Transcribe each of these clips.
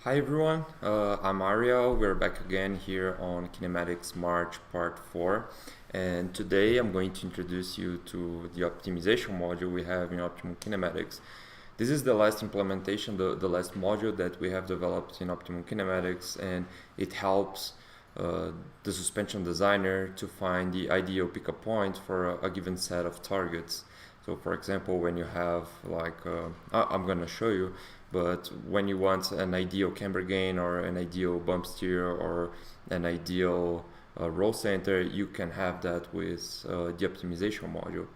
Hi everyone, I'm Ariel. We're back again here on Kinematics March Part 4, and today I'm going to introduce you to the optimization module we have in OptimumKinematics. This is the last implementation, the last module that we have developed in OptimumKinematics, and it helps the suspension designer to find the ideal pickup point for a given set of targets. So for example, when you have I'm going to show you, but when you want an ideal camber gain or an ideal bump steer or an ideal roll center, you can have that with the optimization module.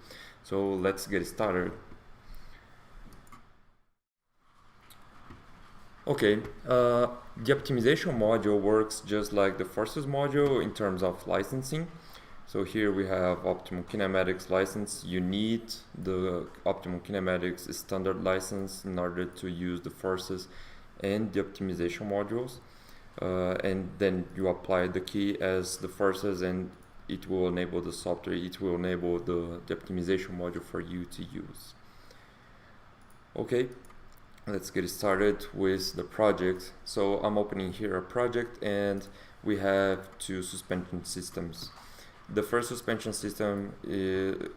So let's get started. Okay, the optimization module works just like the forces module in terms of licensing. So here we have OptimumKinematics license. You need the OptimumKinematics standard license in order to use the forces and the optimization modules. And then you apply the key as the forces and it will enable the software, it will enable the optimization module for you to use. Okay, let's get started with the project. So I'm opening here a project and we have two suspension systems. The first suspension system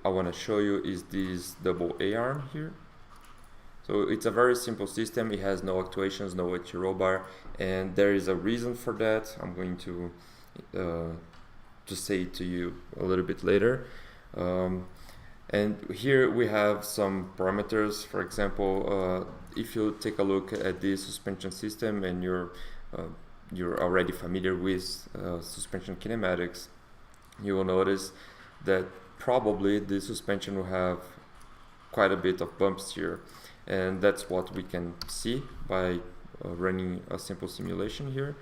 I want to show you is this double A-arm here. So it's a very simple system. It has no actuations, no HE roll bar, and there is a reason for that. I'm going to say it to you a little bit later. And here we have some parameters. For example, if you take a look at this suspension system and you're already familiar with suspension kinematics, you will notice that probably the suspension will have quite a bit of bump steer, and that's what we can see by running a simple simulation here.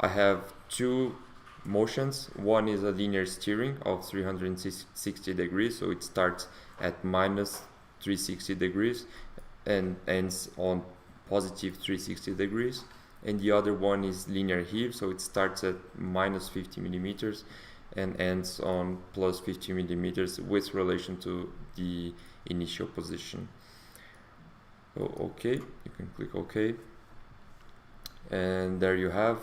I have two motions. One is a linear steering of 360 degrees, so it starts at minus 360 degrees and ends on positive 360 degrees, and the other one is linear heave, so it starts at minus 50 millimeters and ends on plus 50 millimeters with relation to the initial position. So, okay, you can click OK, and there you have.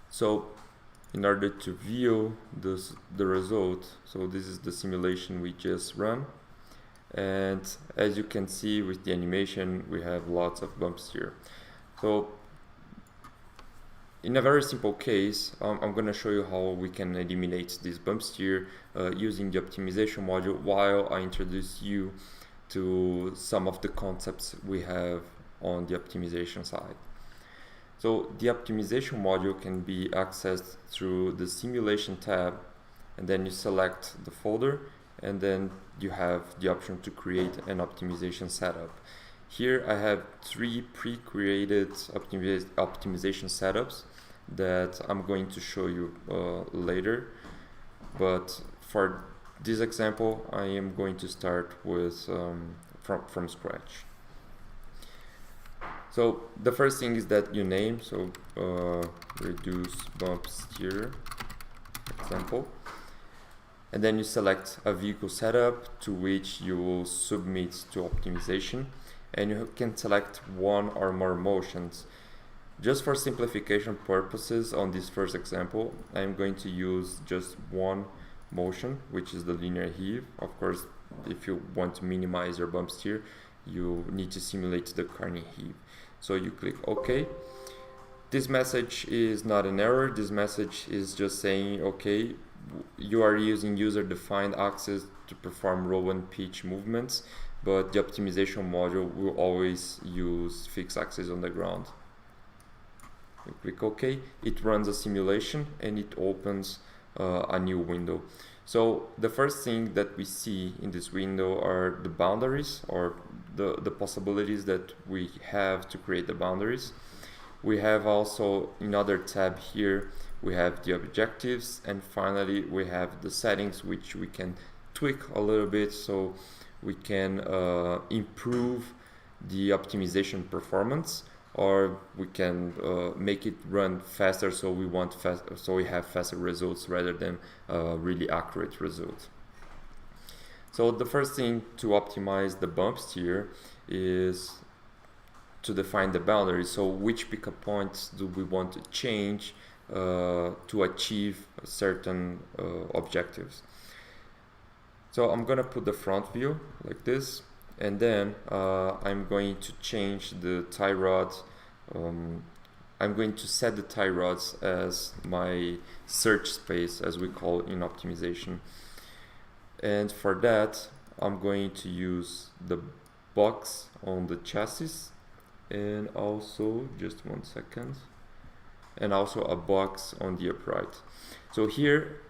So in order to view the result, so this is the simulation we just run, and as you can see with the animation, we have lots of bumps here. So in a very simple case, I'm going to show you how we can eliminate these bumps here using the optimization module while I introduce you to some of the concepts we have on the optimization side. So the optimization module can be accessed through the simulation tab, and then you select the folder, and then you have the option to create an optimization setup. Here I have three pre-created optimization setups that I'm going to show you later, but for this example I am going to start with from scratch. So the first thing is that you name, so reduce bump steer, for example, and then you select a vehicle setup to which you will submit to optimization, and you can select one or more motions. Just for simplification purposes on this first example, I'm going to use just one motion, which is the linear heave. Of course, if you want to minimize your bump steer, you need to simulate the Carney heave. So you click OK. This message is not an error. This message is just saying, okay, you are using user-defined axis to perform roll and pitch movements, but the optimization module will always use fixed axis on the ground. You click OK, it runs a simulation and it opens a new window. So the first thing that we see in this window are the boundaries, or the possibilities that we have to create the boundaries. We have also another tab here, we have the objectives, and finally we have the settings, which we can tweak a little bit so we can improve the optimization performance, or we can make it run faster, so we have faster results rather than really accurate results. So the first thing to optimize the bump steer is to define the boundary. So which pickup points do we want to change to achieve certain objectives. So I'm gonna put the front view like this, and then I'm going to change the tie rod. I'm going to set the tie rods as my search space, as we call it in optimization. And for that, I'm going to use the box on the chassis, and also, just 1 second, and also a box on the upright. So here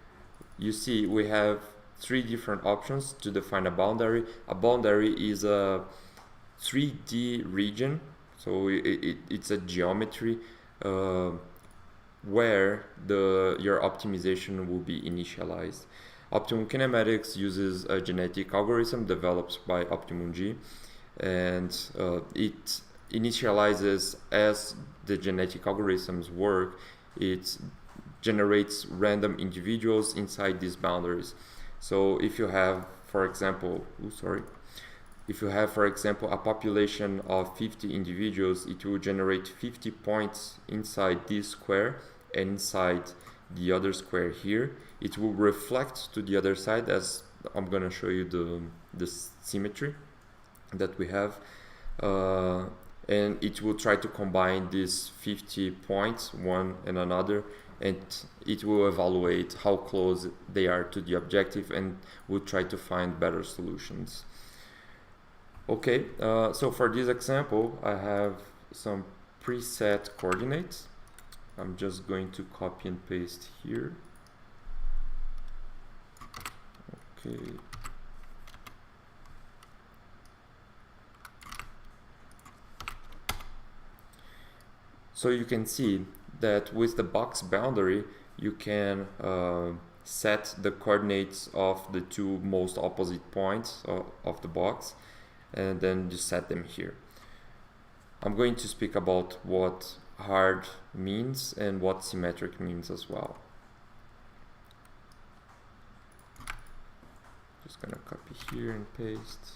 you see we have 3 different options to define a boundary. A boundary is a 3D region, so it's a geometry where your optimization will be initialized. OptimumKinematics uses a genetic algorithm developed by OptimumG, and it initializes as the genetic algorithms work. It generates random individuals inside these boundaries. So if you have, for example, a population of 50 individuals, it will generate 50 points inside this square, and inside the other square here it will reflect to the other side, as I'm going to show you the symmetry that we have, and it will try to combine these 50 points one and another, and it will evaluate how close they are to the objective and will try to find better solutions. Okay, so for this example I have some preset coordinates. I'm just going to copy and paste here. Okay. So you can see that with the box boundary you can set the coordinates of the 2 most opposite points of the box, and then you set them here. I'm going to speak about what hard means and what symmetric means as well. Just gonna copy here and paste.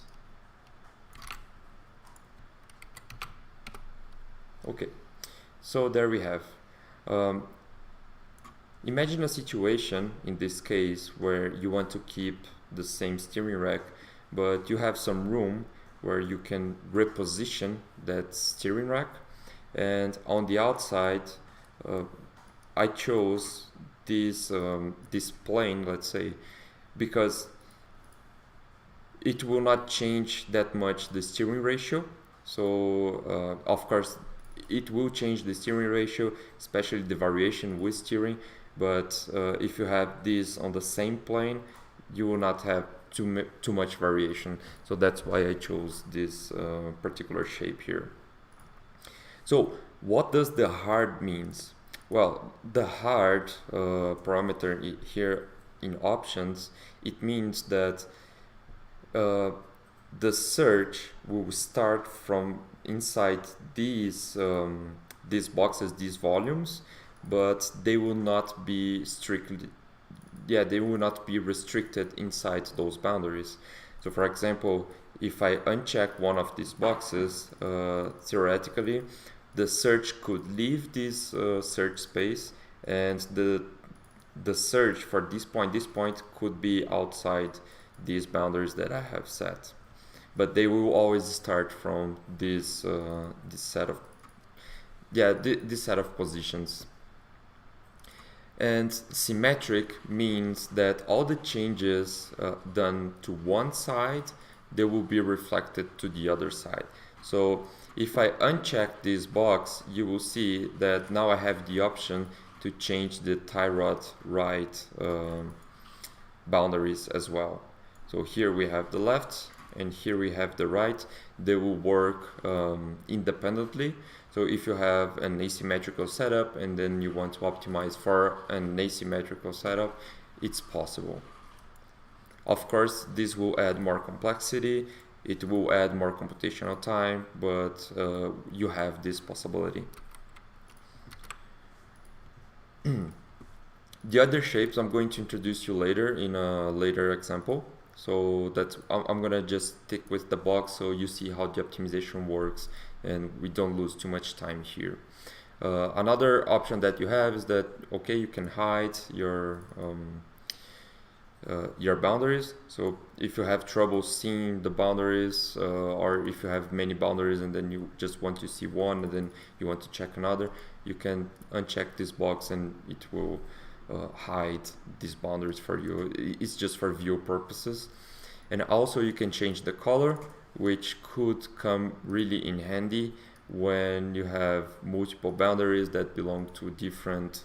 Okay, so there we have. Imagine a situation in this case where you want to keep the same steering rack, but you have some room where you can reposition that steering rack. And on the outside, I chose this this plane, let's say, because it will not change that much the steering ratio. So of course it will change the steering ratio, especially the variation with steering, but if you have this on the same plane, you will not have too much variation. So that's why I chose this particular shape here. So what does the hard means? Well, the hard parameter here in options, it means that the search will start from inside these boxes, these volumes, but they will not be restricted inside those boundaries. So for example, if I uncheck one of these boxes, theoretically the search could leave this search space, and the search for this point could be outside these boundaries that I have set, but they will always start from this set of positions. And symmetric means that all the changes done to one side, they will be reflected to the other side. So if I uncheck this box, you will see that now I have the option to change the tie rod right boundaries as well. So here we have the left and here we have the right. They will work independently. So if you have an asymmetrical setup and then you want to optimize for an asymmetrical setup, it's possible. Of course, this will add more complexity, it will add more computational time, but you have this possibility. The other shapes I'm going to introduce you later in a later example. So that's I'm gonna just stick with the box so you see how the optimization works and we don't lose too much time here. Another option that you have is that, okay, you can hide your boundaries. So if you have trouble seeing the boundaries, or if you have many boundaries and then you just want to see one and then you want to check another, you can uncheck this box and it will hide these boundaries for you. It's just for view purposes. And also you can change the color, which could come really in handy when you have multiple boundaries that belong to different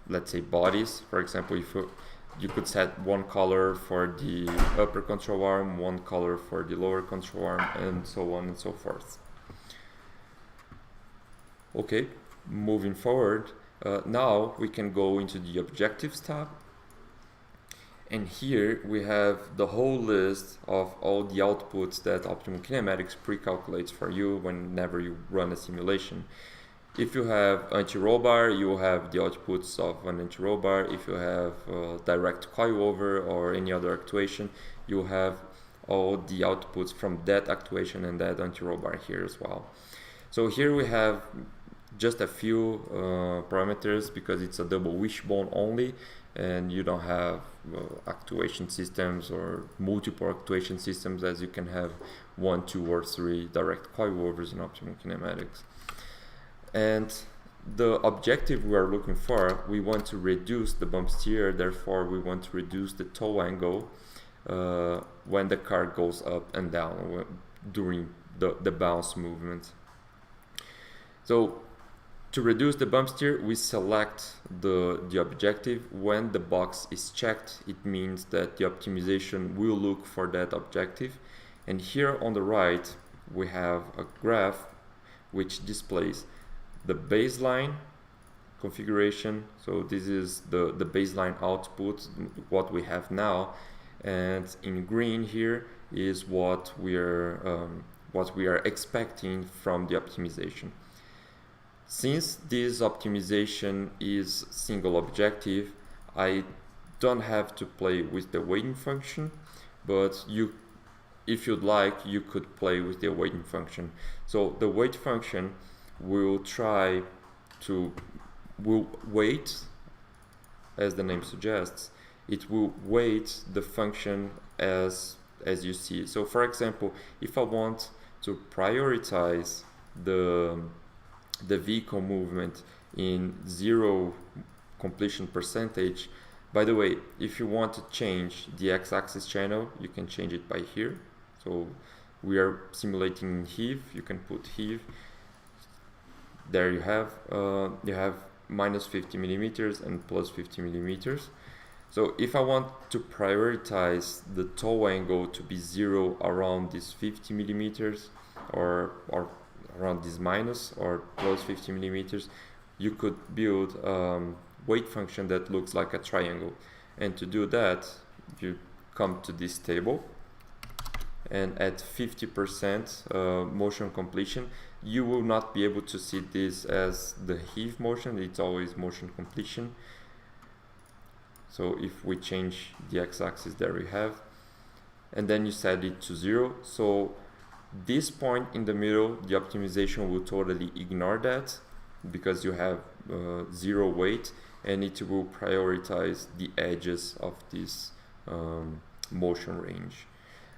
let's say bodies. For example, if you could set one color for the upper control arm, one color for the lower control arm, and so on and so forth. Okay, moving forward, now we can go into the Objectives tab. And here we have the whole list of all the outputs that OptimumKinematics pre-calculates for you whenever you run a simulation. If you have anti-roll bar, you will have the outputs of an anti-roll bar. If you have direct coilover or any other actuation, you will have all the outputs from that actuation and that anti-roll bar here as well. So here we have just a few parameters because it's a double wishbone only, and you don't have actuation systems or multiple actuation systems as you can have 1, 2, or 3 direct coilovers in OptimumKinematics. And the objective we are looking for, we want to reduce the bump steer, therefore we want to reduce the toe angle when the car goes up and down during the bounce movement. So to reduce the bump steer, we select the objective. When the box is checked, it means that the optimization will look for that objective. And here on the right, we have a graph which displays the baseline configuration. So this is the baseline output, what we have now. And in green here is what we are expecting from the optimization. Since this optimization is single objective, I don't have to play with the weighting function, but if you'd like, you could play with the weighting function. So the weight function will weight, as the name suggests, it will weight the function as you see. So for example, if I want to prioritize the vehicle movement in 0 completion percentage. By the way, if you want to change the x-axis channel, you can change it by here. So we are simulating heave, you can put heave. There you have minus 50 millimeters and plus 50 millimeters. So if I want to prioritize the toe angle to be 0 around this 50 millimeters or around this minus or plus 50 millimeters, you could build weight function that looks like a triangle. And to do that, you come to this table, and at 50% motion completion, you will not be able to see this as the heave motion, it's always motion completion. So if we change the x-axis, there we have, and then you set it to 0. So this point in the middle, the optimization will totally ignore that because you have 0 weight, and it will prioritize the edges of this motion range.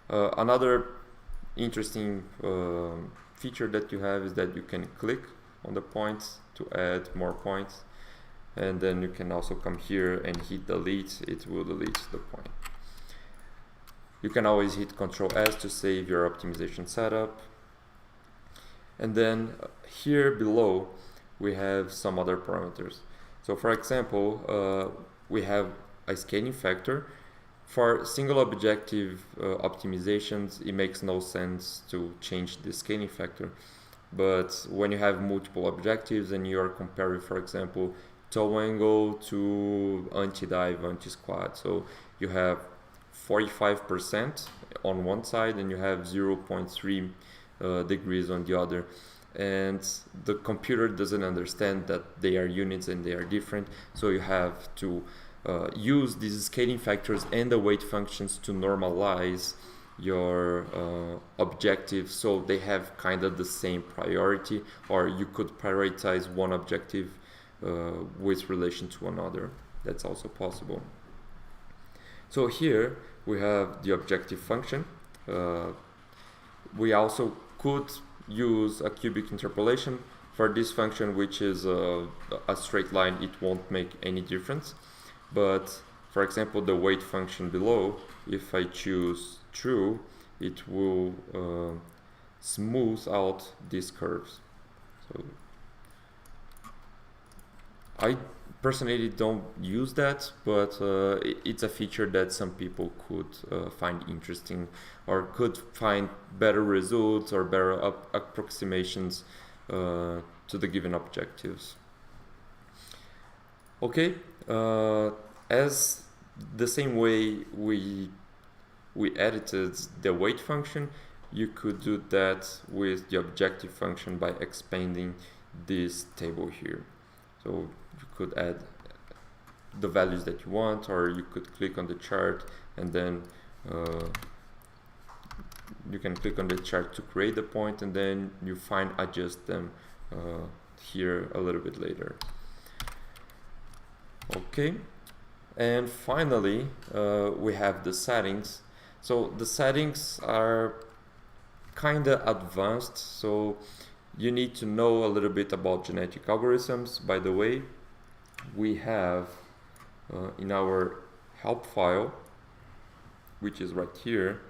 Another interesting feature that you have is that you can click on the points to add more points, and then you can also come here and hit delete, it will delete the point. You can always hit Ctrl S to save your optimization setup. And then here below we have some other parameters. So for example, we have a scaling factor. For single objective optimizations, it makes no sense to change the scaling factor. But when you have multiple objectives and you are comparing, for example, toe angle to anti-dive, anti-squat, so you have 45% on one side and you have 0.3 degrees on the other, and the computer doesn't understand that they are units and they are different, so you have to use these scaling factors and the weight functions to normalize your objectives, so they have kind of the same priority, or you could prioritize one objective with relation to another. That's also possible. So here we have the objective function. We also could use a cubic interpolation for this function, which is a straight line. It won't make any difference. But for example, the weight function below, if I choose true, it will smooth out these curves. So I personally don't use that, but it's a feature that some people could find interesting, or could find better results or better approximations to the given objectives. Okay, as the same way we edited the weight function, you could do that with the objective function by expanding this table here. So you could add the values that you want, or you could click on the chart and then you can click on the chart to create the point, and then you fine adjust them here a little bit later. Okay, and finally we have the settings. So the settings are kind of advanced, so you need to know a little bit about genetic algorithms. By the way, we have in our help file, which is right here,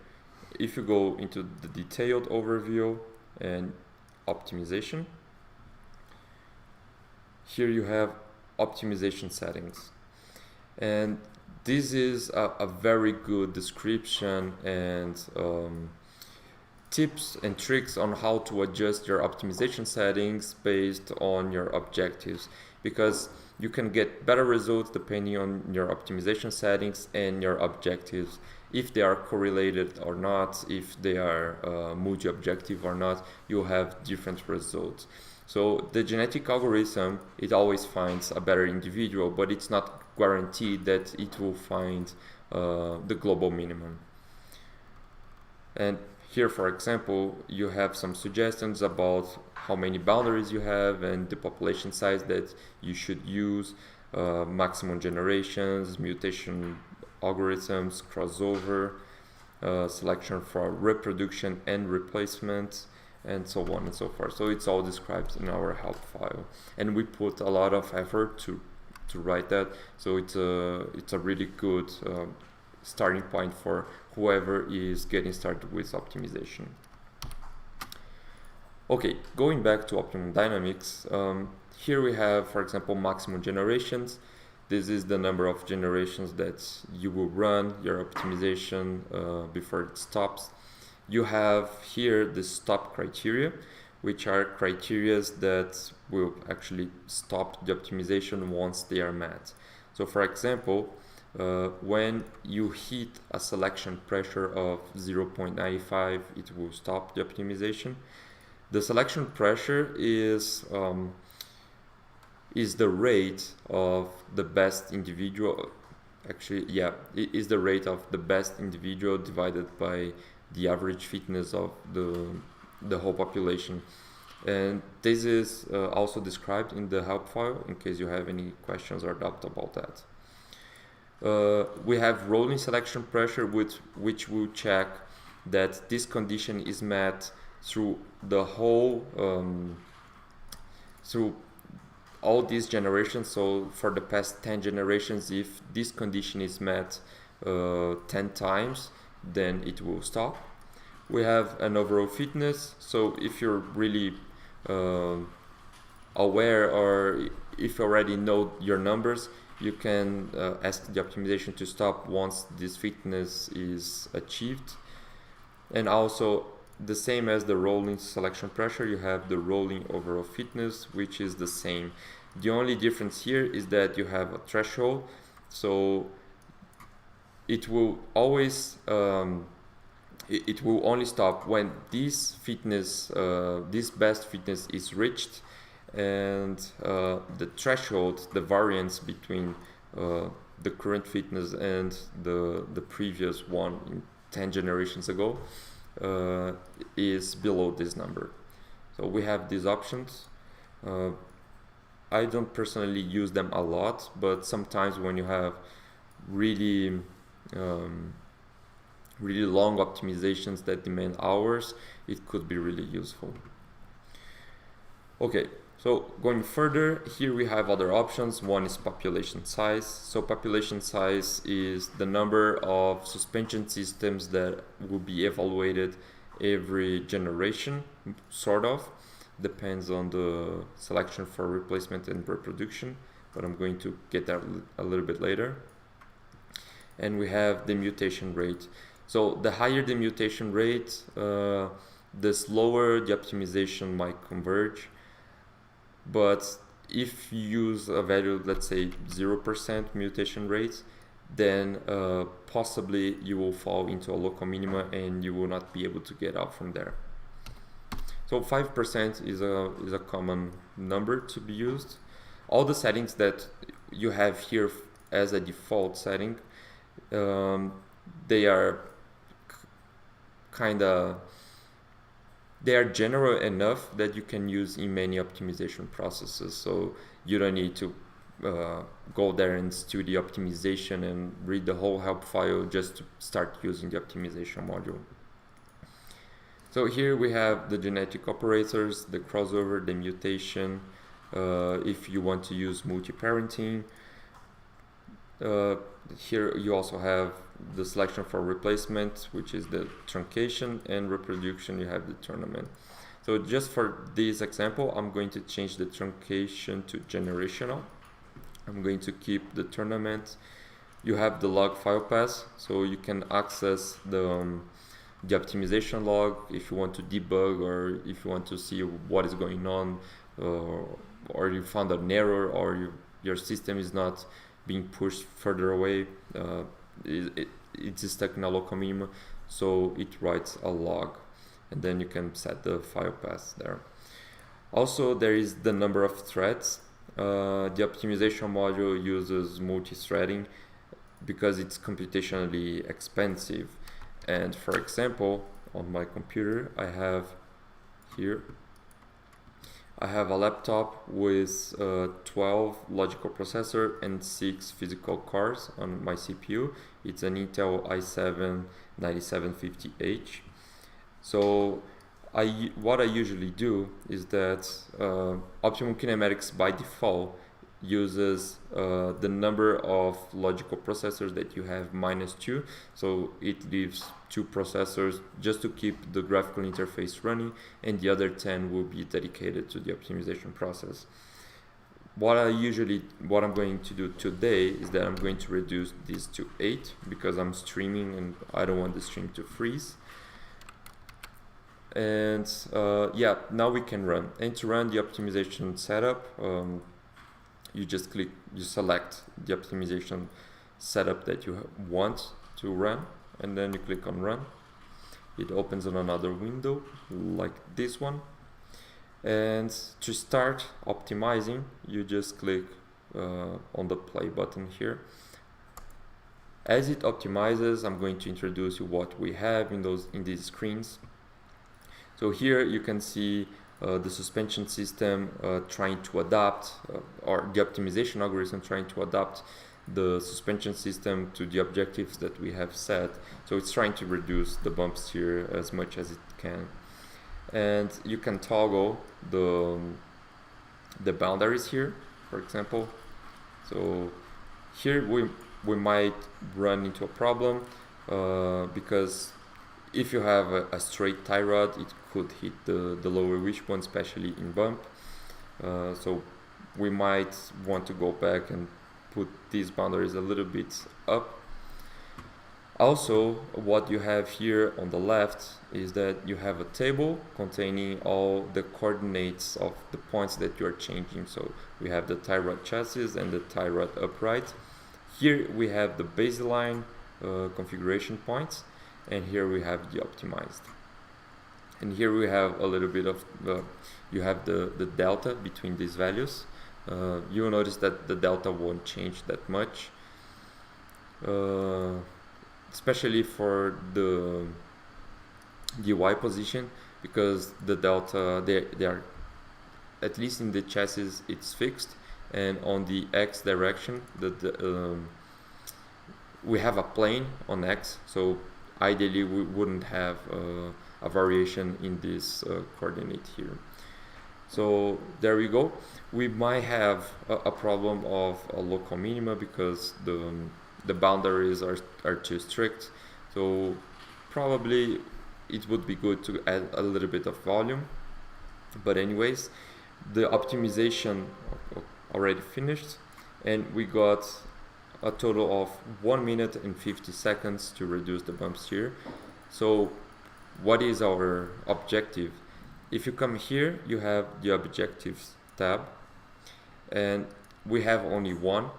if you go into the detailed overview and optimization, here you have optimization settings, and this is a very good description and tips and tricks on how to adjust your optimization settings based on your objectives, because you can get better results depending on your optimization settings and your objectives, if they are correlated or not, if they are multi-objective or not. You'll have different results. So the genetic algorithm, it always finds a better individual, but it's not guaranteed that it will find the global minimum. And here, for example, you have some suggestions about how many boundaries you have and the population size that you should use, maximum generations, mutation algorithms, crossover, selection for reproduction and replacement, and so on and so forth. So it's all described in our help file, and we put a lot of effort to write that. So it's a really good starting point for whoever is getting started with optimization. Okay, going back to Optimum Dynamics, here we have, for example, maximum generations. This is the number of generations that you will run your optimization before it stops. You have here the stop criteria, which are criteria that will actually stop the optimization once they are met. So for example, when you hit a selection pressure of 0.95, it will stop the optimization. The selection pressure is the rate of the best individual. Actually, yeah, it is the rate of the best individual divided by the average fitness of the whole population. And this is also described in the help file in case you have any questions or doubt about that. We have rolling selection pressure, which will check that this condition is met through the whole, through all these generations. So for the past 10 generations, if this condition is met 10 times, then it will stop. We have an overall fitness. So if you're really aware, or if you already know your numbers, you can ask the optimization to stop once this fitness is achieved. And also, the same as the rolling selection pressure, you have the rolling overall fitness, which is the same. The only difference here is that you have a threshold, so it will always it will only stop when this fitness, this best fitness is reached, and the threshold, the variance between the current fitness and the previous one in 10 generations ago is below this number. So we have these options. I don't personally use them a lot, but sometimes when you have really really long optimizations that demand hours, it could be really useful. Okay, so going further, here we have other options. One is population size. So population size is the number of suspension systems that will be evaluated every generation, sort of. Depends on the selection for replacement and reproduction, but I'm going to get that a little bit later. And we have the mutation rate. So the higher the mutation rate, the slower the optimization might converge. But if you use a value, let's say 0% mutation rate, then possibly you will fall into a local minima and you will not be able to get out from there. So 5% is a common number to be used. All the settings that you have here as a default setting, they are they are general enough that you can use in many optimization processes. So you don't need to go there and study optimization and read the whole help file just to start using the optimization module. So here we have the genetic operators, the crossover, the mutation, if you want to use multi-parenting. Here you also have the selection for replacement, which is the truncation, and reproduction, you have the tournament. So just for this example, I'm going to change the truncation to generational. I'm going to keep the tournament. You have the log file path, so you can access the optimization log if you want to debug, or if you want to see what is going on, or you found an error, or your system is not being pushed further away. It's stuck in a local minima, so it writes a log, and then you can set the file path there. Also, there is the number of threads. The optimization module uses multi-threading because it's computationally expensive. And for example, on my computer, I have a laptop with 12 logical processor and 6 physical cores on my CPU. It's an Intel i7 9750H. So what I usually do is that OptimumKinematics by default uses the number of logical processors that you have -2, so it leaves 2 processors just to keep the graphical interface running, and the other 10 will be dedicated to the optimization process. What I'm going to do today is that I'm going to reduce this to 8 because I'm streaming and I don't want the stream to freeze. And yeah, now we can run. And to run the optimization setup, you select the optimization setup that you want to run, and then you click on run. It opens on another window like this one. And to start optimizing, you just click on the play button here. As it optimizes, I'm going to introduce you what we have in these screens. So here you can see the suspension system trying to adapt, or the optimization algorithm trying to adapt the suspension system to the objectives that we have set. So it's trying to reduce the bumps here as much as it can. And you can toggle the boundaries here, for example. So here we might run into a problem because if you have a straight tie rod, it could hit the lower wishbone, especially in bump. So we might want to go back and put these boundaries a little bit up. Also, what you have here on the left is that you have a table containing all the coordinates of the points that you are changing. So we have the tie rod chassis and the tie rod upright. Here we have the baseline configuration points, and here we have the optimized. And here we have a little bit of you have the delta between these values. You will notice that the delta won't change that much. especially for the Y position, because the delta they are, at least in the chassis, it's fixed, and on the X direction we have a plane on X, so ideally we wouldn't have a variation in this coordinate here. So there we go. We might have a problem of a local minima because the boundaries are too strict. So probably it would be good to add a little bit of volume. But anyways, the optimization already finished, and we got a total of 1 minute and 50 seconds to reduce the bumps here. So what is our objective? If you come here, you have the objectives tab, and we have only one,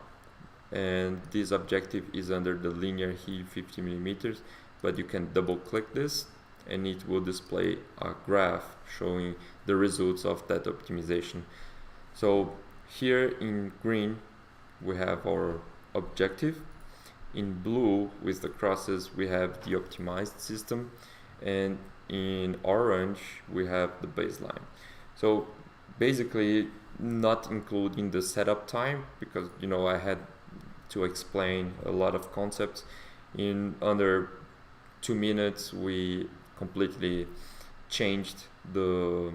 and this objective is under the linear heave 50 millimeters, but you can double click this and it will display a graph showing the results of that optimization. So here in green we have our objective, in blue with the crosses we have the optimized system, and in orange we have the baseline. So basically not including the setup time, because I had to explain a lot of concepts. In under 2 minutes we completely changed the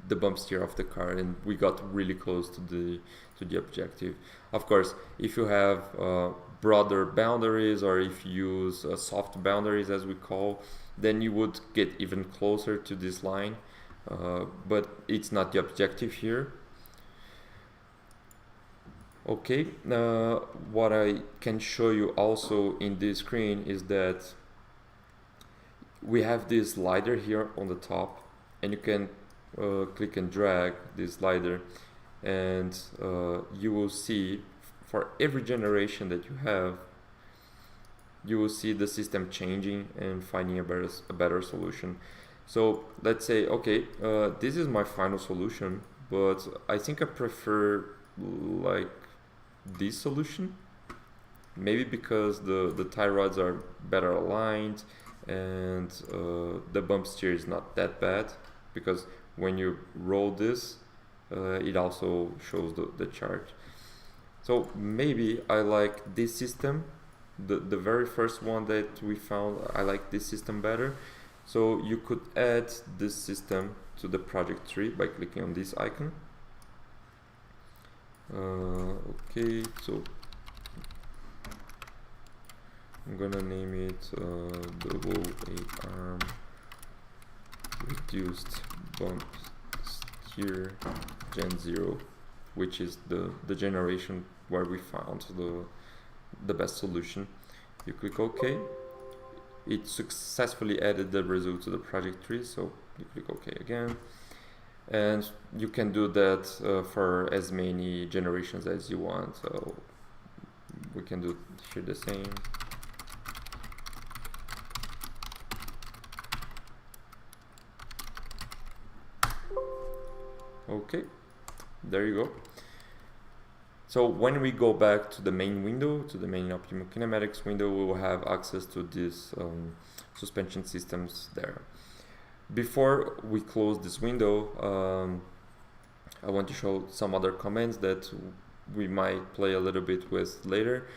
bump steer of the car, and we got really close to the objective. Of course, if you have broader boundaries, or if you use soft boundaries as we call, then you would get even closer to this line, but it's not the objective here. Okay, what I can show you also in this screen is that we have this slider here on the top, and you can click and drag this slider, and you will see for every generation that you have, you will see the system changing and finding a better solution. So let's say, okay, this is my final solution, but I think I prefer like this solution, maybe because the tie rods are better aligned, and the bump steer is not that bad, because when you roll this, it also shows the chart. So maybe I like this system, the very first one that we found. I like this system better. So you could add this system to the project tree by clicking on this icon. Okay, so I'm gonna name it double 8-arm reduced bump steer Gen 0, which is the generation where we found the best solution. You click OK. It successfully added the result to the project tree, so you click OK again. And you can do that for as many generations as you want. So we can do here the same. Okay, there you go. So when we go back to the main window, to the main OptimumKinematics window, we will have access to these suspension systems there. Before we close this window, I want to show some other commands that we might play a little bit with later,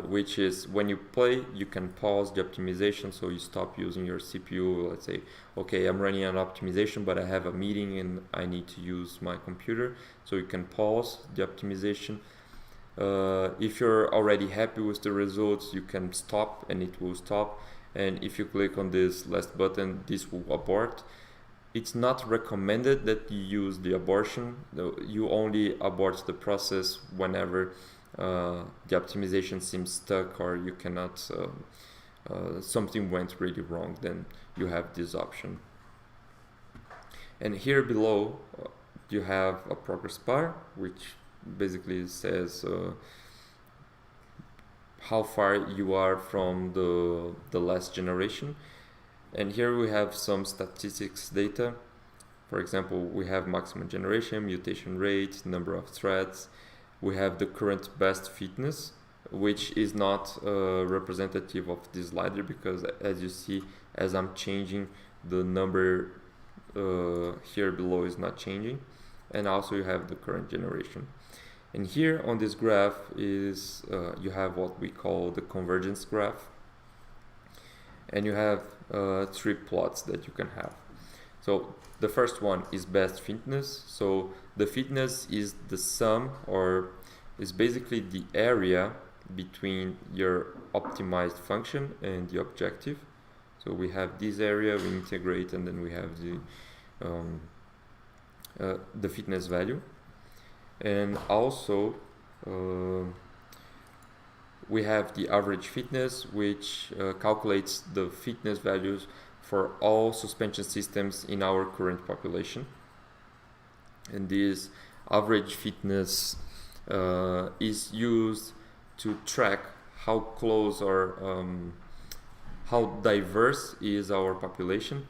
which is when you play, you can pause the optimization, so you stop using your CPU. Let's say, okay, I'm running an optimization, but I have a meeting and I need to use my computer, so you can pause the optimization. If you're already happy with the results, you can stop and it will stop. And if you click on this last button, this will abort. It's not recommended that you use the abortion. You only abort the process whenever the optimization seems stuck, or you cannot, something went really wrong. Then you have this option. And here below you have a progress bar, which basically says how far you are from the last generation. And here we have some statistics data. For example, we have maximum generation, mutation rate, number of threads. We have the current best fitness, which is not representative of this slider, because as you see, as I'm changing, the number here below is not changing, and also you have the current generation. And here on this graph is you have what we call the convergence graph, and you have 3 plots that you can have. So the first one is best fitness. So the fitness is the sum, or is basically the area between your optimized function and the objective. So we have this area, we integrate, and then we have the fitness value. And also we have the average fitness, which calculates the fitness values for all suspension systems in our current population. And this average fitness is used to track how close or how diverse is our population.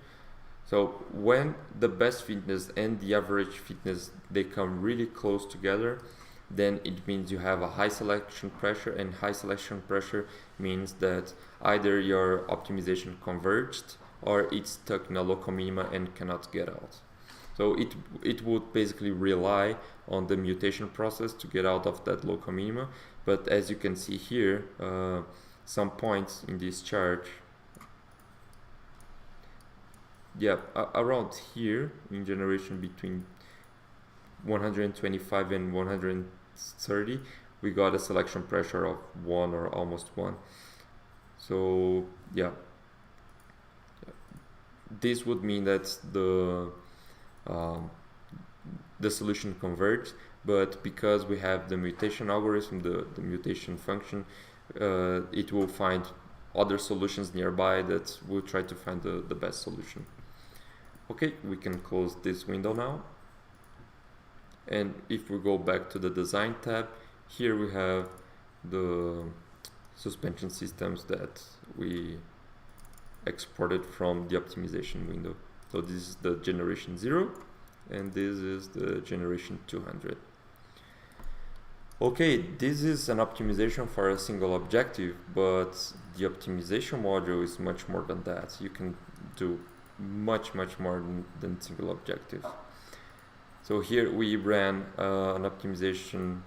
So when the best fitness and the average fitness, they come really close together, then it means you have a high selection pressure, and high selection pressure means that either your optimization converged or it's stuck in a local minima and cannot get out. So it would basically rely on the mutation process to get out of that local minima. But as you can see here, some points in this chart, around here in generation between 125 and 130, we got a selection pressure of 1 or almost 1. So yeah, this would mean that the solution converged, but because we have the mutation algorithm, the mutation function, it will find other solutions nearby that will try to find the best solution. Okay, we can close this window now. And if we go back to the design tab, here we have the suspension systems that we exported from the optimization window. So this is the generation 0, and this is the generation 200. Okay, this is an optimization for a single objective, but the optimization module is much more than that. You can do much more than single objectives. So here we ran an optimization,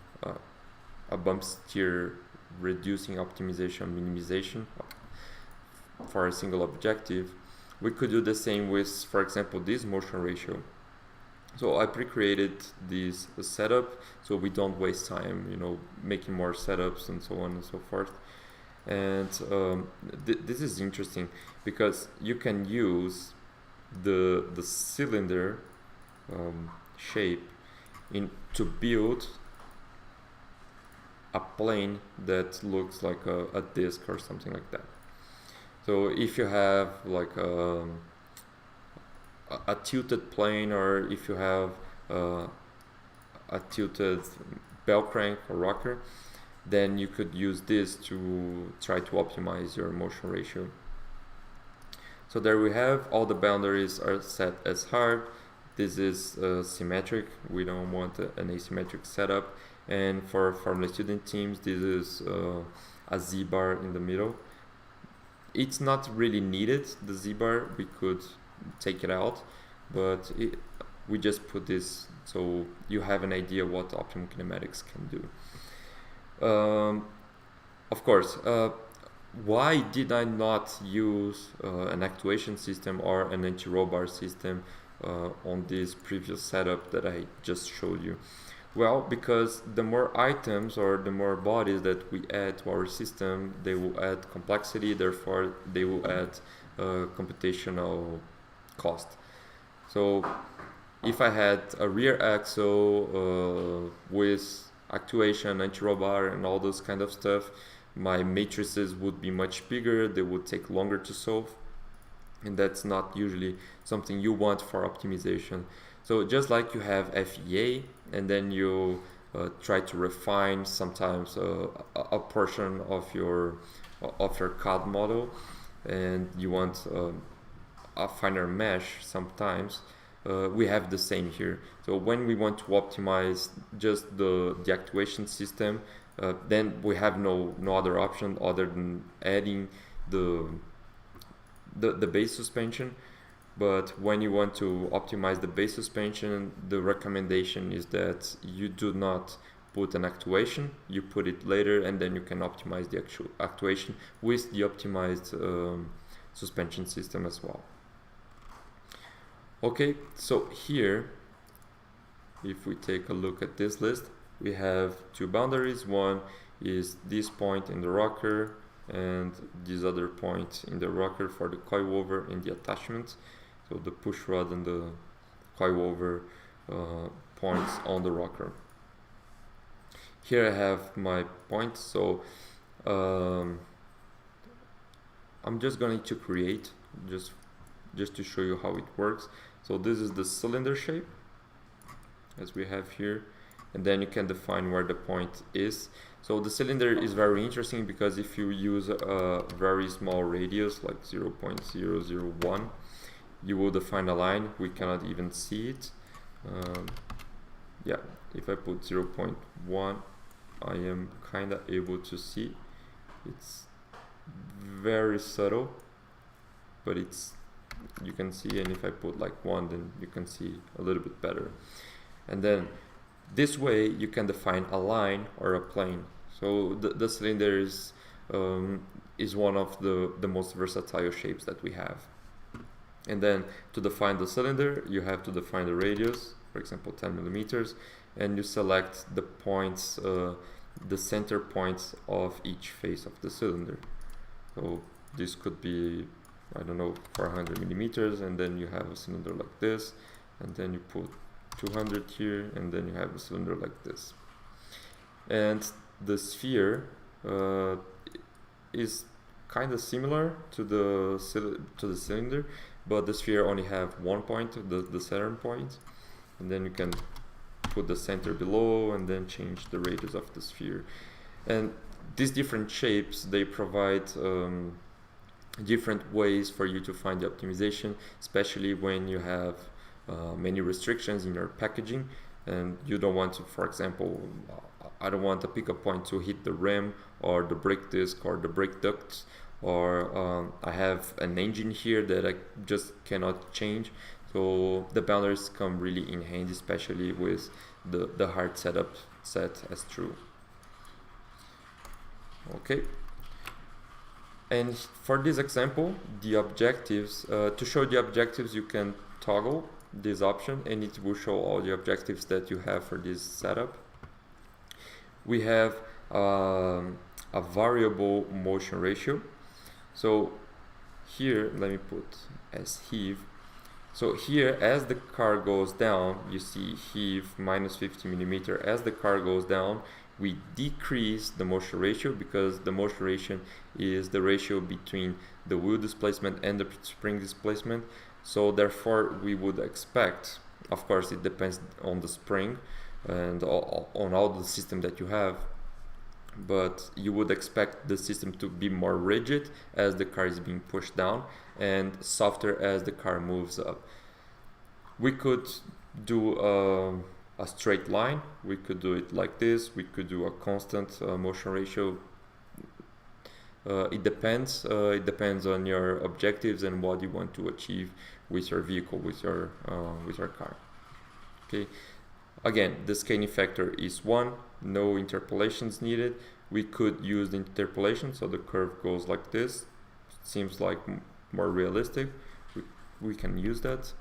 a bump steer reducing optimization minimization for a single objective. We could do the same with, for example, this motion ratio. So I pre-created this setup so we don't waste time, making more setups and so on and so forth. And this is interesting because you can use the cylinder shape to build a plane that looks like a disc or something like that. So if you have like a tilted plane, or if you have a tilted bell crank or rocker, then you could use this to try to optimize your motion ratio. So there we have, all the boundaries are set as hard. This is symmetric, we don't want an asymmetric setup. And for Formula Student teams, this is a Z-bar in the middle. It's not really needed, the Z-bar, we could take it out, but we just put this so you have an idea what OptimumKinematics can do. Of course, why did I not use an actuation system or an anti-roll bar system on this previous setup that I just showed you? Well, because the more items or the more bodies that we add to our system, they will add complexity, therefore they will add computational cost. So if I had a rear axle with actuation, anti-roll bar and all those kind of stuff, my matrices would be much bigger, they would take longer to solve, and that's not usually something you want for optimization. So just like you have FEA, and then you try to refine sometimes a portion of your CAD model, and you want a finer mesh sometimes, we have the same here. So when we want to optimize just the actuation system, then we have no other option other than adding the base suspension. But when you want to optimize the base suspension, the recommendation is that you do not put an actuation, you put it later, and then you can optimize the actual actuation with the optimized suspension system as well. Okay, so here, if we take a look at this list, we have two boundaries. One is this point in the rocker and this other point in the rocker for the coilover and the attachment. So the push rod and the coilover points on the rocker. Here I have my points, so I'm just going to create just to show you how it works. So this is the cylinder shape as we have here, and then you can define where the point is. So the cylinder is very interesting because if you use a very small radius like 0.001, you will define a line. We cannot even see it. Yeah, if I put 0.1, I am kind of able to see. It's very subtle, but you can see, and if I put like 1, then you can see a little bit better. And then this way you can define a line or a plane. So the cylinder is one of the most versatile shapes that we have. And then to define the cylinder, you have to define the radius, for example 10 millimeters, and you select the points, the center points of each face of the cylinder. So this could be, I don't know, 400 millimeters, and then you have a cylinder like this, and then you put 200 here, and then you have a cylinder like this. And the sphere is kind of similar to the cylinder, but the sphere only have one point, the center point, and then you can put the center below and then change the radius of the sphere. And these different shapes, they provide different ways for you to find the optimization, especially when you have many restrictions in your packaging and you don't want to, for example, I don't want a pickup point to hit the rim or the brake disc or the brake ducts, or I have an engine here that I just cannot change. So the boundaries come really in handy, especially with the hard setup set as true. Okay. And for this example, the objectives, to show the objectives, you can toggle this option and it will show all the objectives that you have for this setup. We have a variable motion ratio. So here, let me put as heave. So here, as the car goes down, you see heave minus 50 millimeter. As the car goes down, we decrease the motion ratio because the motion ratio is the ratio between the wheel displacement and the spring displacement. So therefore, we would expect, of course, it depends on the spring and on all the system that you have, but you would expect the system to be more rigid as the car is being pushed down and softer as the car moves up. We could do a straight line, we could do it like this, we could do a constant motion ratio. It depends on your objectives and what you want to achieve with your vehicle, with your car. Okay. Again, the scaling factor is 1, no interpolations needed. We could use the interpolation, so the curve goes like this. Seems like more realistic. We can use that.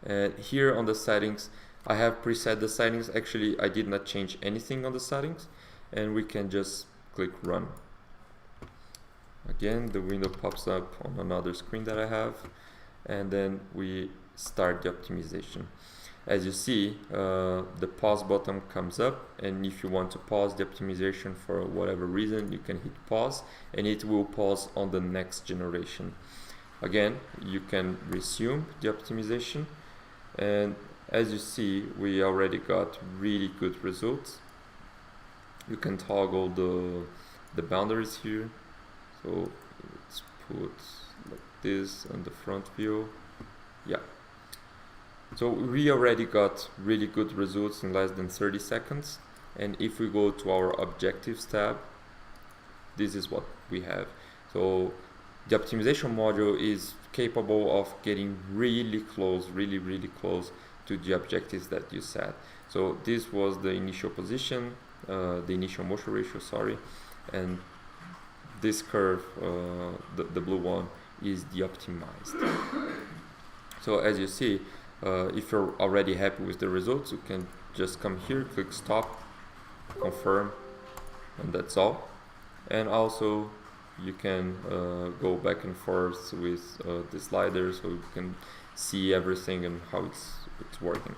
And here on the settings, I have preset the settings. Actually, I did not change anything on the settings, and we can just click run. Again, the window pops up on another screen that I have, and then we start the optimization. As you see, the pause button comes up, and if you want to pause the optimization for whatever reason, you can hit pause and it will pause on the next generation. Again, you can resume the optimization, and as you see, we already got really good results. You can toggle the boundaries here. So let's put like this on the front view. Yeah. So we already got really good results in less than 30 seconds. And if we go to our objectives tab, this is what we have. So the optimization module is capable of getting really close, really close to the objectives that you set. So this was the initial position, the initial motion ratio, sorry, and this curve, the blue one, is the optimized. So as you see, if you're already happy with the results, you can just come here, click stop, confirm, and that's all. And also you can go back and forth with the slider, so you can see everything and how it's working.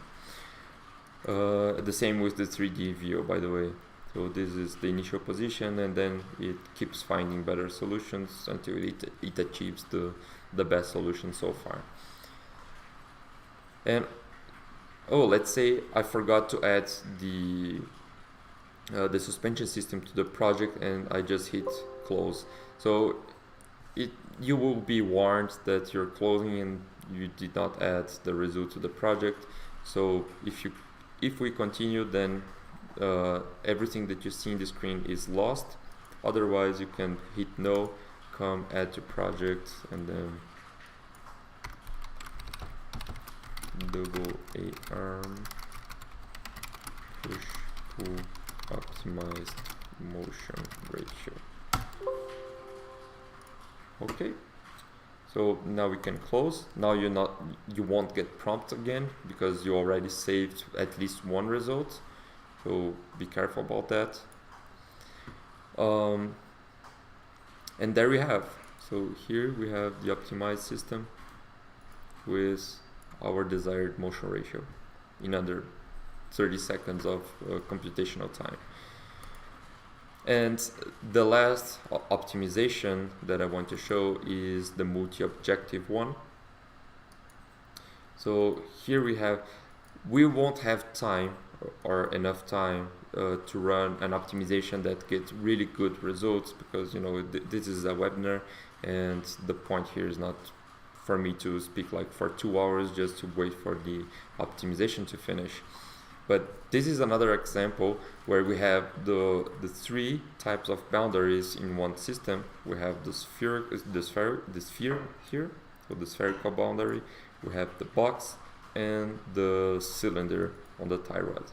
The same with the 3D view, by the way. So this is the initial position, and then it keeps finding better solutions until it achieves the best solution so far. And oh, let's say I forgot to add the suspension system to the project, and I just hit close. So you will be warned that you're closing and you did not add the result to the project. So if we continue, then everything that you see in the screen is lost. Otherwise, you can hit no, come add to project, and then double arm push pull optimized motion ratio. Okay, so now we can close. Now you won't get prompt again because you already saved at least one result. So be careful about that. And there we have. So here we have the optimized system with our desired motion ratio in under 30 seconds of computational time. And the last optimization that I want to show is the multi-objective one. So here we won't have time or enough time to run an optimization that gets really good results, because this is a webinar, and the point here is not for me to speak like for 2 hours just to wait for the optimization to finish. But this is another example where we have the three types of boundaries in one system. We have the sphere here, so the spherical boundary. We have the box and the cylinder on the thyroid.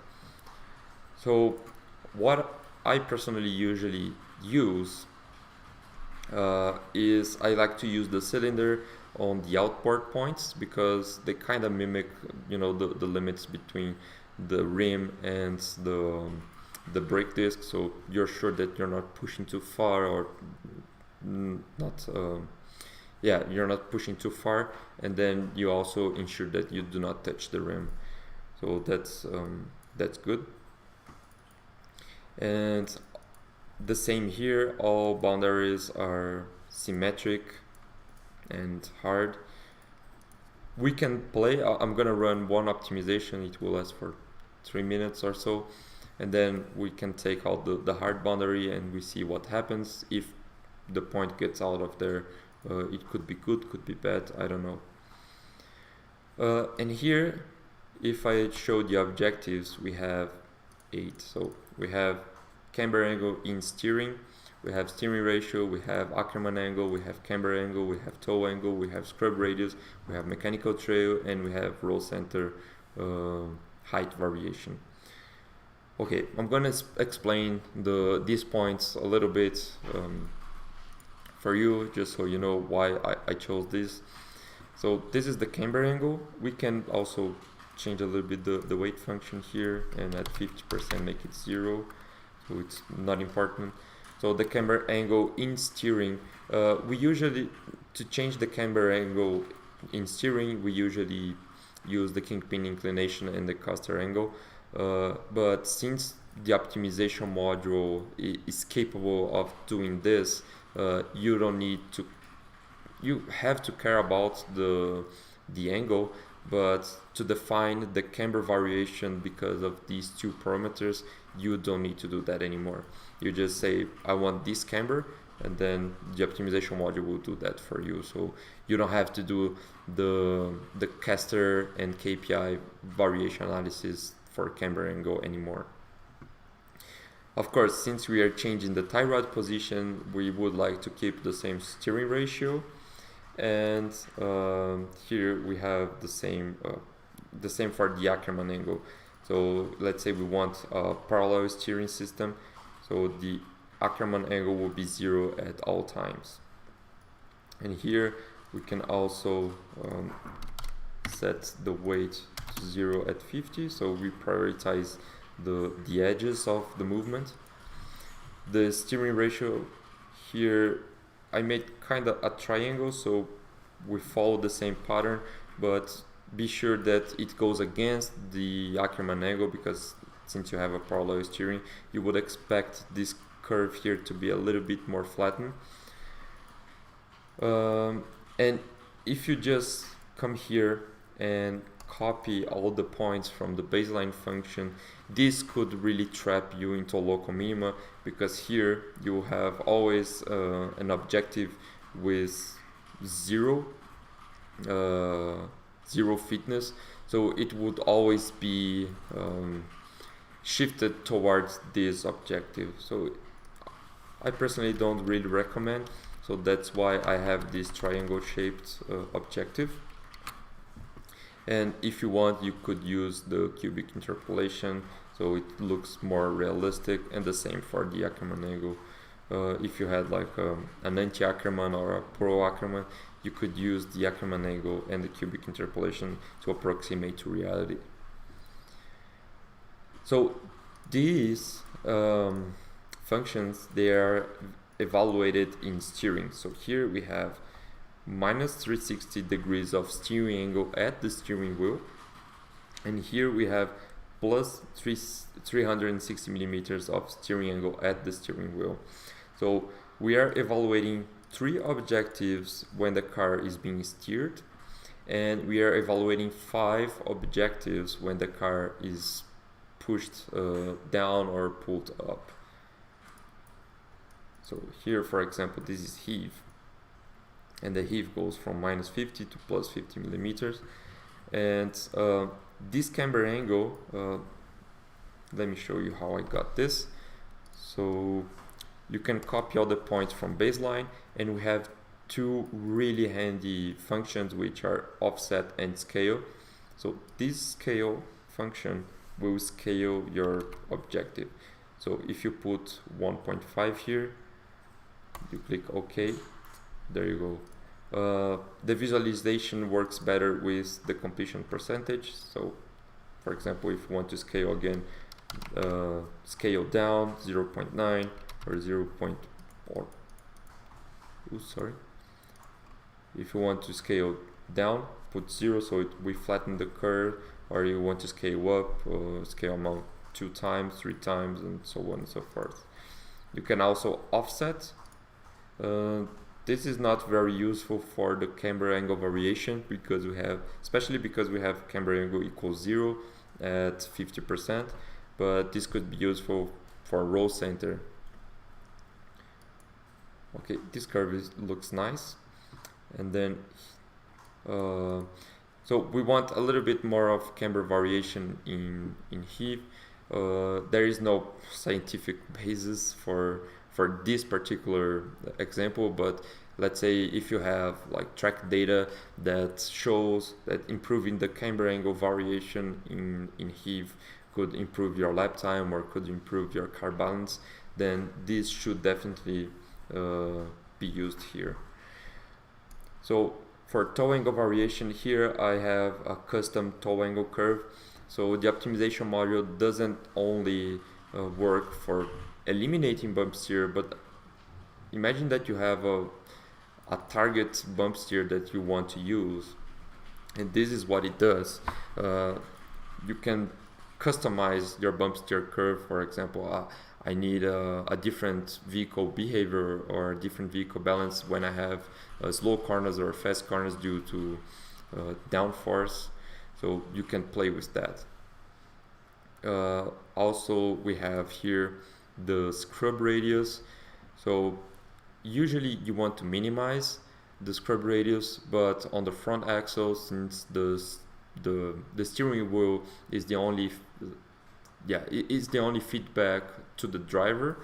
So what I personally usually use is I like to use the cylinder on the outboard points, because they kind of mimic the limits between the rim and the brake disc, so you're sure that you're not pushing too far, or you're not pushing too far, and then you also ensure that you do not touch the rim. So that's good. And the same here, all boundaries are symmetric and hard. We can play. I'm gonna run one optimization. It will last for 3 minutes or so, and then we can take out the hard boundary and we see what happens. If the point gets out of there, it could be good, could be bad, I don't know. And here, if I show the objectives, we have 8. So we have camber angle in steering, we have steering ratio, we have Ackermann angle, we have camber angle, we have toe angle, we have scrub radius, we have mechanical trail, and we have roll center height variation. Okay, I'm gonna explain these points a little bit for you, just so you know why I chose this. So this is the camber angle. We can also change a little bit the weight function here, and at 50% make it 0, so it's not important. So the camber angle in steering, we usually, to change the camber angle in steering, we usually use the kingpin inclination and the caster angle. But since the optimization module is capable of doing this, you don't need to, you have to care about the angle, but to define the camber variation because of these two parameters, you don't need to do that anymore. You just say, I want this camber, and then the optimization module will do that for you. So you don't have to do the caster and KPI variation analysis for camber angle anymore. Of course, since we are changing the tie rod position, we would like to keep the same steering ratio, and here we have the same for the Ackermann angle. So let's say we want a parallel steering system, so the Ackermann angle will be 0 at all times. And here we can also set the weight to 0 at 50, so we prioritize the edges of the movement. The steering ratio here, I made kind of a triangle, so we follow the same pattern, but be sure that it goes against the Ackermann angle, because since you have a parallel steering, you would expect this curve here to be a little bit more flattened. And if you just come here and copy all the points from the baseline function, this could really trap you into local minima, because here you have always an objective with zero fitness, so it would always be shifted towards this objective. So I personally don't really recommend, so that's why I have this triangle shaped objective. And if you want, you could use the cubic interpolation, so it looks more realistic, and the same for the Ackermann angle. If you had like an anti-Ackermann or a pro-Ackermann, you could use the Ackermann angle and the cubic interpolation to approximate to reality. So these functions, they are evaluated in steering. So here we have minus 360 degrees of steering angle at the steering wheel, and here we have plus 360 millimeters of steering angle at the steering wheel. So we are evaluating 3 objectives when the car is being steered, and we are evaluating 5 objectives when the car is pushed down or pulled up. So here, for example, this is heave, and the heave goes from minus 50 to plus 50 millimeters. And this camber angle, let me show you how I got this. So you can copy all the points from baseline, and we have 2 really handy functions, which are offset and scale. So this scale function will scale your objective. So if you put 1.5 here, you click OK, there you go. The visualization works better with the completion percentage. So for example, if you want to scale again, scale down 0.9 or 0.4. Sorry. If you want to scale down, put 0, so we flatten the curve, or you want to scale up, scale amount 2 times, 3 times, and so on and so forth. You can also offset. This is not very useful for the camber angle variation, because we have, especially because we have camber angle equals 0 at 50%, but this could be useful for roll center. Okay, this curve looks nice. And then so we want a little bit more of camber variation in heave. There is no scientific basis for this particular example, but let's say if you have like track data that shows that improving the camber angle variation in heave could improve your lap time or could improve your car balance, then this should definitely be used here. So for toe angle variation, here I have a custom toe angle curve. So the optimization module doesn't only work for eliminating bump steer, but imagine that you have a target bump steer that you want to use, and this is what it does. You can customize your bump steer curve. For example, I need a different vehicle behavior or a different vehicle balance when I have slow corners or fast corners due to downforce, so you can play with that. Also, we have here the scrub radius. So usually you want to minimize the scrub radius, but on the front axle, since the steering wheel is the only feedback to the driver.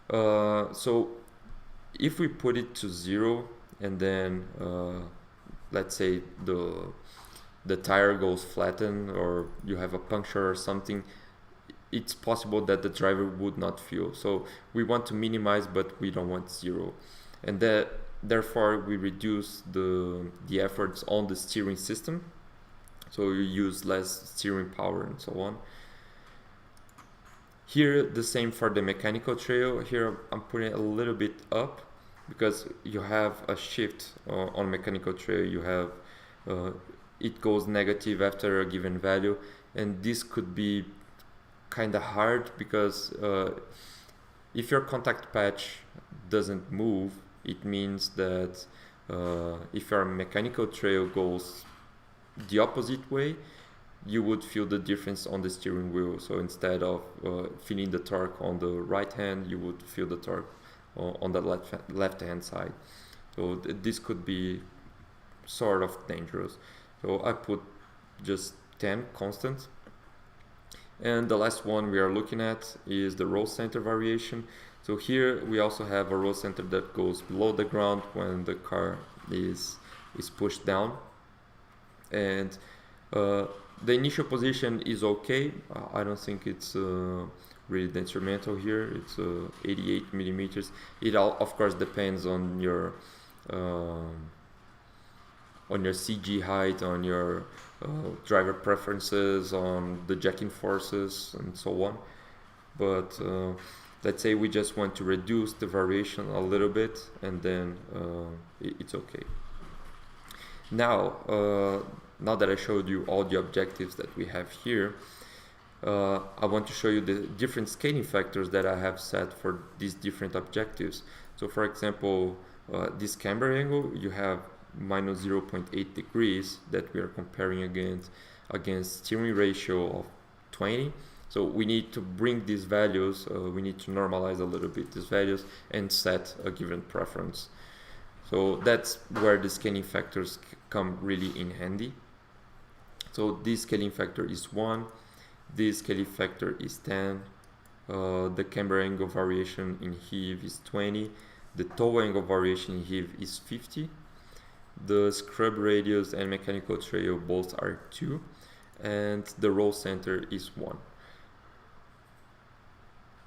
So if we put it to 0 and then let's say the tire goes flattened or you have a puncture or something, it's possible that the driver would not feel. So we want to minimize, but we don't want 0. And therefore we reduce the efforts on the steering system. So you use less steering power and so on. Here the same for the mechanical trail. Here I'm putting it a little bit up because you have a shift on mechanical trail. You have it goes negative after a given value, and this could be kind of hard because if your contact patch doesn't move, it means that if your mechanical trail goes the opposite way, you would feel the difference on the steering wheel. So instead of feeling the torque on the right hand, you would feel the torque on the left hand side. So this could be sort of dangerous. So I put just 10 constant. And the last one we are looking at is the roll center variation. So here we also have a roll center that goes below the ground when the car is pushed down. And the initial position is okay. I don't think it's really detrimental here. It's 88 millimeters. It all, of course, depends on your CG height, on your driver preferences, on the jacking forces, and so on. But let's say we just want to reduce the variation a little bit, and then it's okay. Now that I showed you all the objectives that we have here, I want to show you the different scaling factors that I have set for these different objectives. So for example, this camber angle, you have minus 0.8 degrees that we are comparing against steering ratio of 20. So we need to bring these values, we need to normalize a little bit these values and set a given preference. So that's where the scaling factors come really in handy. So this scaling factor is 1, this scaling factor is 10, the camber angle variation in heave is 20, the toe angle variation in heave is 50, the scrub radius and mechanical trail both are 2, and the roll center is 1.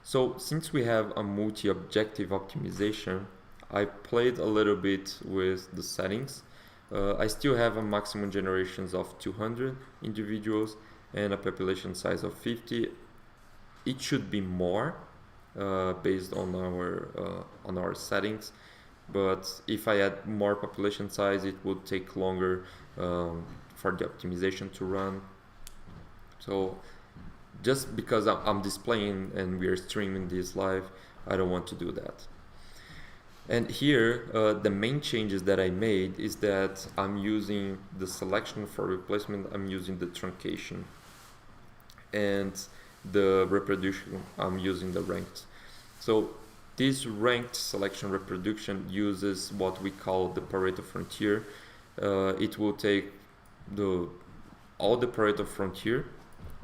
So since we have a multi-objective optimization, I played a little bit with the settings. I still have a maximum generations of 200 individuals and a population size of 50. It should be more based on our settings, but if I add more population size, it would take longer for the optimization to run. So just because I'm displaying and we are streaming this live, I don't want to do that. And here, the main changes that I made is that I'm using the selection for replacement, I'm using the truncation. And the reproduction, I'm using the ranked. So this ranked selection reproduction uses what we call the Pareto frontier. It will take all the Pareto frontier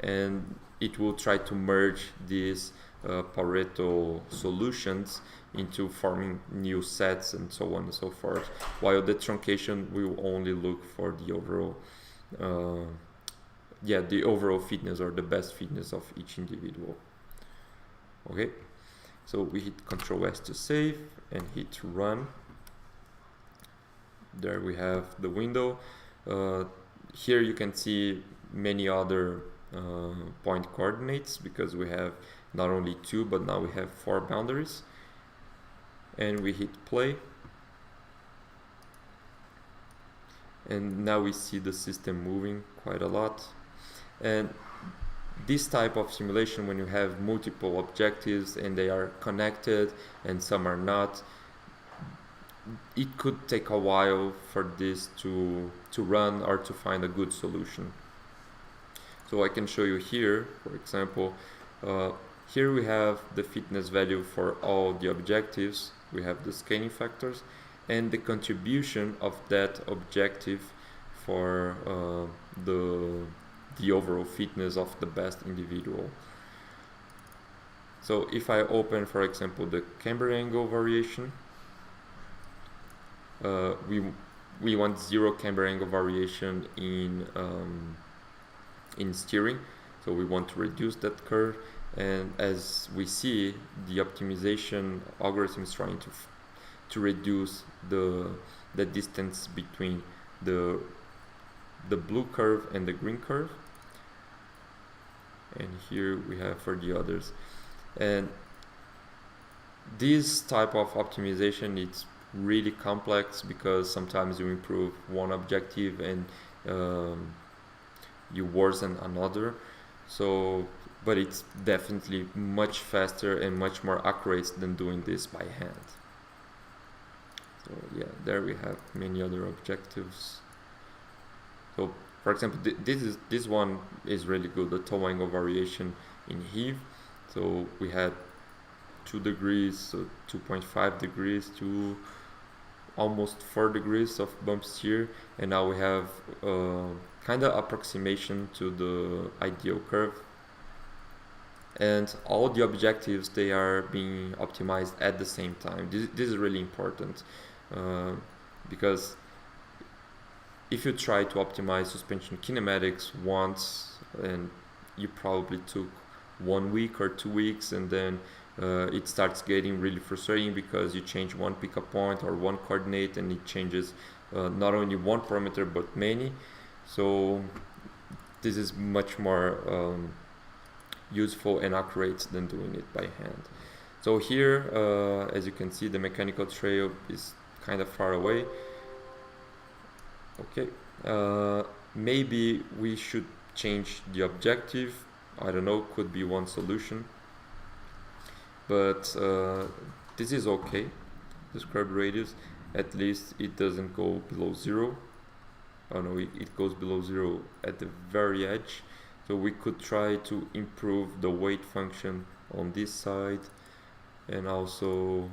and it will try to merge these Pareto solutions into forming new sets and so on and so forth, while the truncation will only look for the overall the overall fitness or the best fitness of each individual. Okay, so we hit Ctrl S to save and hit run. There we have the window. Here you can see many other point coordinates because we have not only 2 but now we have 4 boundaries. And we hit play, and now we see the system moving quite a lot. And this type of simulation, when you have multiple objectives and they are connected and some are not, it could take a while for this to run or to find a good solution. So I can show you here, for example, here we have the fitness value for all the objectives. We have the scaling factors and the contribution of that objective for the overall fitness of the best individual. So if I open, for example, the Camber Angle variation, we want 0 camber angle variation in steering, so we want to reduce that curve. And as we see, the optimization algorithm is trying to reduce the distance between the blue curve and the green curve. And here we have for the others. And this type of optimization, it's really complex because sometimes you improve one objective and you worsen another. So, but it's definitely much faster and much more accurate than doing this by hand. So yeah, there we have many other objectives. So for example, this one is really good, the toe angle variation in heave. So we had 2 degrees, so 2.5 degrees to almost 4 degrees of bump steer, and now we have kind of approximation to the ideal curve. And all the objectives, they are being optimized at the same time. This is really important because if you try to optimize suspension kinematics once, and you probably took 1 week or 2 weeks, and then it starts getting really frustrating because you change one pickup point or one coordinate and it changes not only one parameter but many. So this is much more useful and accurate than doing it by hand. So here, as you can see, the mechanical trail is kind of far away. Okay, maybe we should change the objective. I don't know, could be one solution. But this is okay, the scrub radius. At least it doesn't go below 0. Oh no, it goes below 0 at the very edge. So we could try to improve the weight function on this side. And also,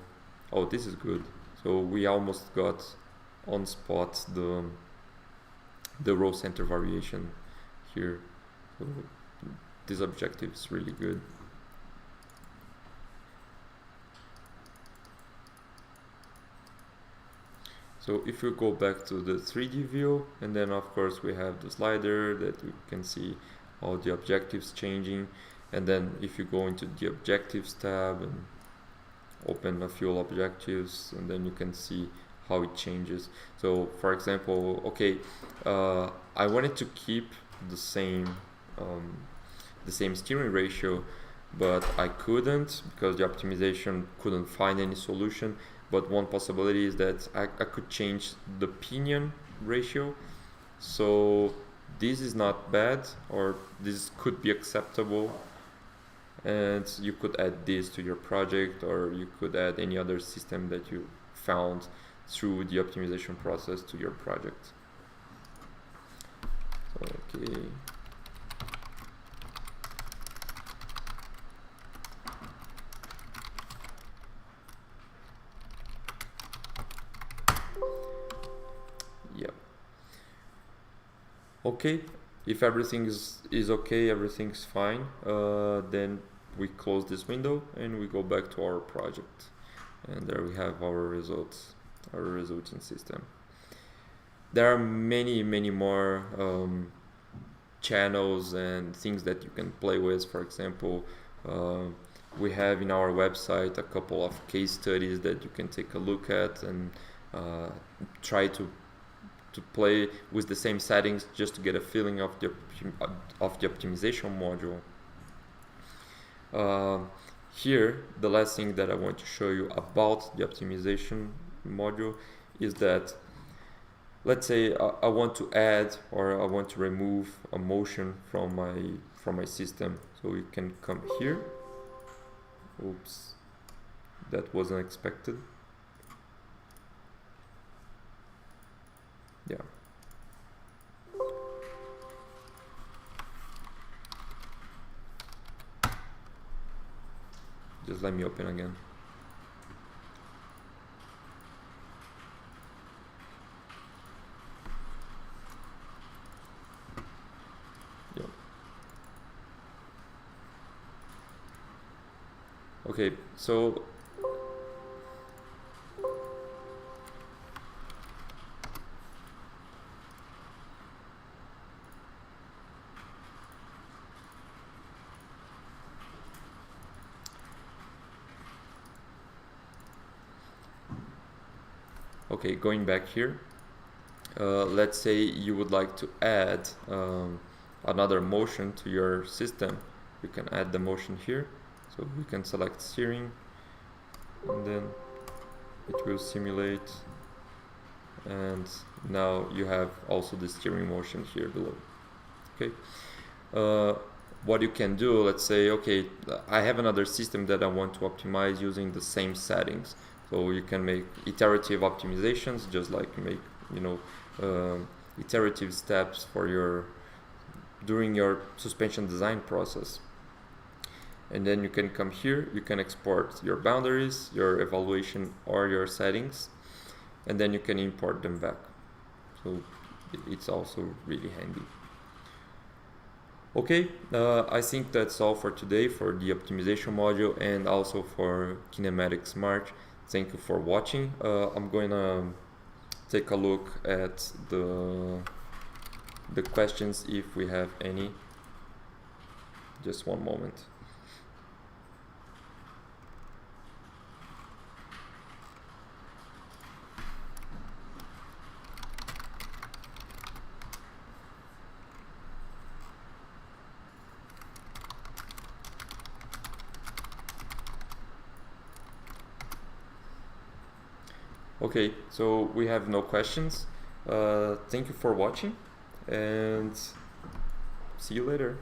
oh, this is good. So we almost got on spot the row center variation here. So this objective is really good. So if we go back to the 3D view, and then of course we have the slider that we can see all the objectives changing. And then if you go into the objectives tab and open a few objectives, and then you can see how it changes. So for example, okay, I wanted to keep the same steering ratio, but I couldn't because the optimization couldn't find any solution. But one possibility is that I could change the pinion ratio. So this is not bad, or this could be acceptable. And you could add this to your project, or you could add any other system that you found through the optimization process to your project. So, okay. Okay, if everything is okay, everything's fine, then we close this window and we go back to our project, and there we have our results, our resulting system. There are many more channels and things that you can play with. For example, we have in our website a couple of case studies that you can take a look at and try to play with the same settings just to get a feeling of the optimization module. Here, the last thing that I want to show you about the optimization module is that, let's say I want to add or I want to remove a motion from my system. So we can come here. Oops, that wasn't expected. Yeah. Just let me open again. Yeah. Okay, so okay, going back here, let's say you would like to add another motion to your system. You can add the motion here, so we can select steering, and then it will simulate, and now you have also the steering motion here below. Okay, what you can do, let's say, okay, I have another system that I want to optimize using the same settings. So you can make iterative optimizations, just like make, you know, iterative steps for during your suspension design process. And then you can come here, you can export your boundaries, your evaluation, or your settings, and then you can import them back. So it's also really handy. Okay, I think that's all for today for the optimization module and also for Kinematics March. Thank you for watching. I'm going to take a look at the questions if we have any. Just one moment. Okay, so we have no questions. Thank you for watching and see you later.